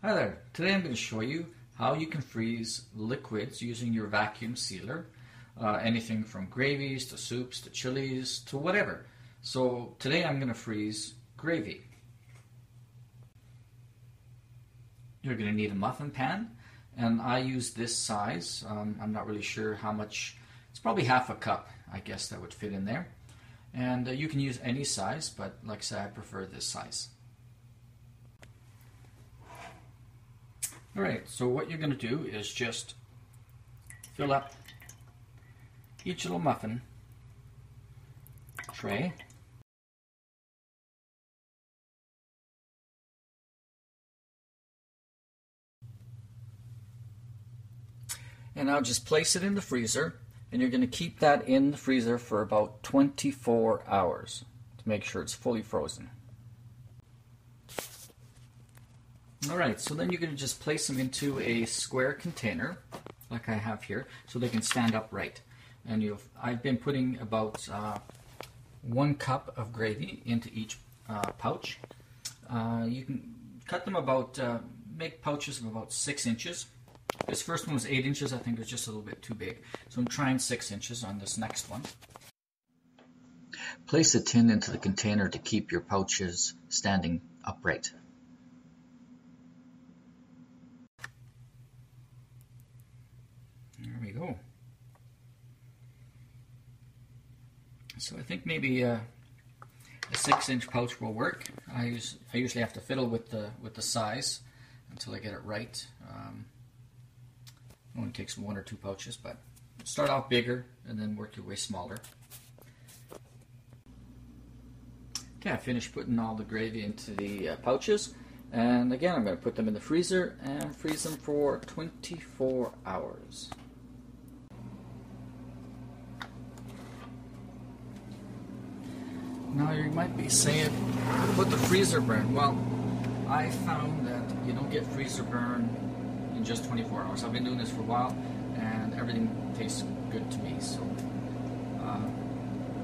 Hi there, today I'm going to show you how you can freeze liquids using your vacuum sealer. Anything from gravies to soups to chilies to whatever. So today I'm going to freeze gravy. You're going to need a muffin pan, and I use this size. I'm not really sure how much, it's probably half a cup, I guess, that would fit in there. And you can use any size, but like I said, I prefer this size. Alright, so what you're going to do is just fill up each little muffin tray. And now just place it in the freezer, and you're going to keep that in the freezer for about 24 hours to make sure it's fully frozen. Alright, so then you're going to just place them into a square container, like I have here, so they can stand upright. And I've been putting about 1 cup of gravy into each pouch. You can cut them about, make pouches of about 6 inches. This first one was 8 inches, I think it was just a little bit too big. So I'm trying 6 inches on this next one. Place a tin into the container to keep your pouches standing upright. There we go. So I think maybe a 6-inch pouch will work. I usually have to fiddle with the size until I get it right. It only takes 1 or 2 pouches, but start off bigger and then work your way smaller. Okay, I finished putting all the gravy into the pouches, and again I'm going to put them in the freezer and freeze them for 24 hours. Now you might be saying, what about the freezer burn? Well, I found that you don't get freezer burn in just 24 hours. I've been doing this for a while, and everything tastes good to me. So,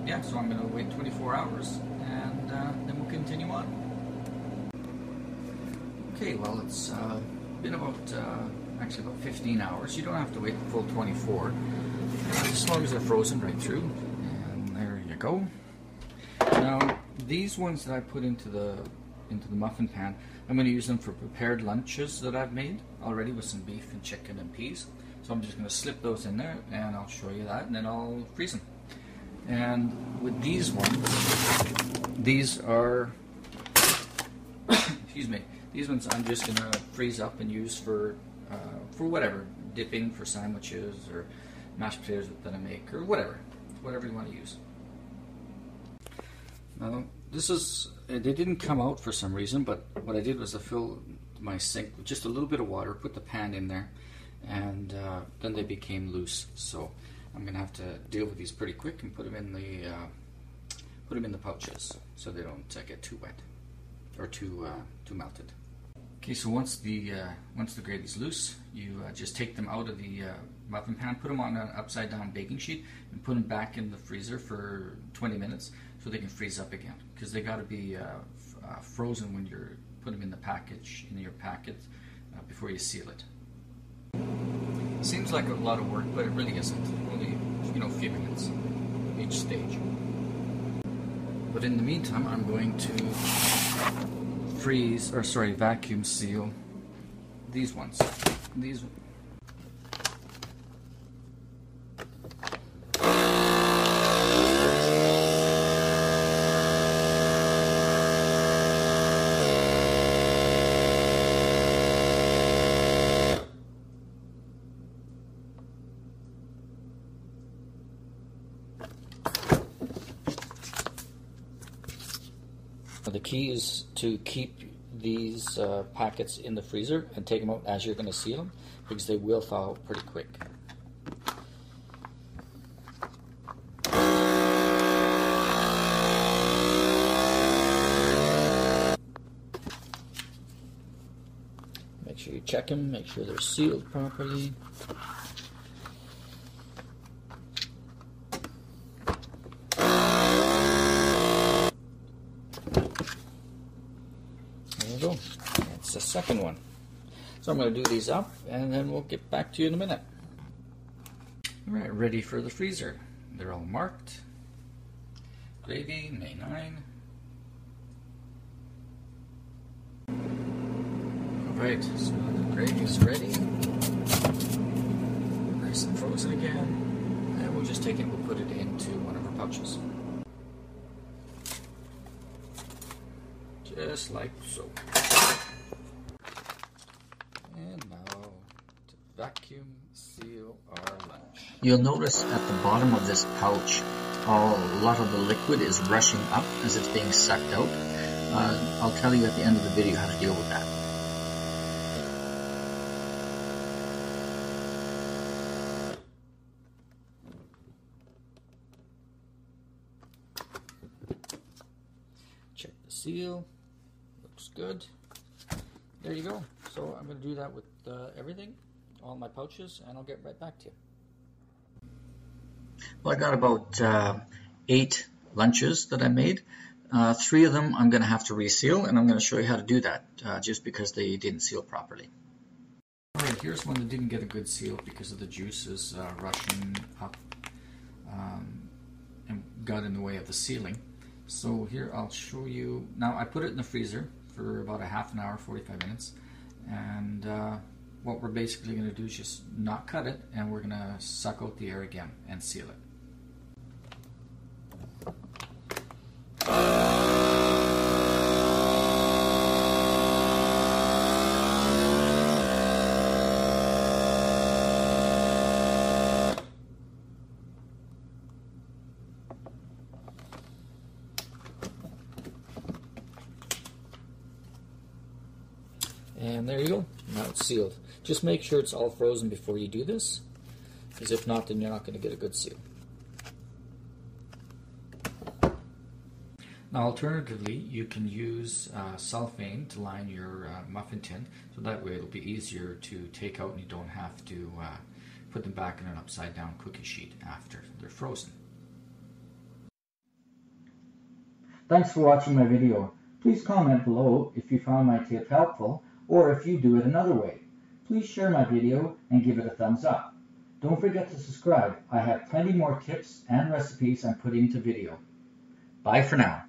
yeah, so I'm going to wait 24 hours, and then we'll continue on. Okay, well, it's been about, actually about 15 hours. You don't have to wait the full 24, as long as they're frozen right through. And there you go. Now, these ones that I put into the muffin pan, I'm going to use them for prepared lunches that I've made already with some beef and chicken and peas. So I'm just going to slip those in there, and I'll show you that, and then I'll freeze them. And with these ones, these are, excuse me, these ones I'm just going to freeze up and use for whatever, dipping for sandwiches or mashed potatoes that I make, or whatever you want to use. Now, this is, they didn't come out for some reason, but what I did was I filled my sink with just a little bit of water, put the pan in there, and then they became loose. So I'm going to have to deal with these pretty quick and put them in the pouches so they don't get too wet or too melted. Okay, so once the gravy's loose, you just take them out of the muffin pan, put them on an upside down baking sheet, and put them back in the freezer for 20 minutes so they can freeze up again, because they got to be frozen when you're putting them in the package, in your packet, before you seal it. Seems like a lot of work, but it really isn't. Only a few minutes each stage. But in the meantime, I'm going to vacuum seal these ones. The key is to keep these packets in the freezer and take them out as you're going to seal them, because they will thaw out pretty quick. Make sure you check them, make sure they're sealed properly. There we go. That's the second one. So I'm going to do these up, and then we'll get back to you in a minute. All right, ready for the freezer. They're all marked. Gravy, May 9. All right, so the gravy is ready. Nice and frozen again. And we'll just take it, we'll put it into one of our pouches. Just like so. And now to vacuum seal our lunch. You'll notice at the bottom of this pouch, a lot of the liquid is rushing up as it's being sucked out. I'll tell you at the end of the video how to deal with that. Check the seal. Looks good. There you go. So I'm going to do that with everything, all my pouches, and I'll get right back to you. Well, I got about 8 lunches that I made. 3 of them I'm going to have to reseal, and I'm going to show you how to do that just because they didn't seal properly. All right, here's one that didn't get a good seal because of the juices rushing up and got in the way of the sealing. So here I'll show you. Now I put it in the freezer for about a half an hour, 45 minutes. And what we're basically going to do is just not cut it, and we're going to suck out the air again and seal it. And there you go, now it's sealed. Just make sure it's all frozen before you do this, because if not, then you're not going to get a good seal. Now alternatively, you can use cellophane to line your muffin tin, so that way it'll be easier to take out and you don't have to put them back in an upside down cookie sheet after they're frozen. Thanks for watching my video. Please comment below if you found my tip helpful, or if you do it another way. Please share my video and give it a thumbs up. Don't forget to subscribe. I have plenty more tips and recipes I'm putting to video. Bye for now.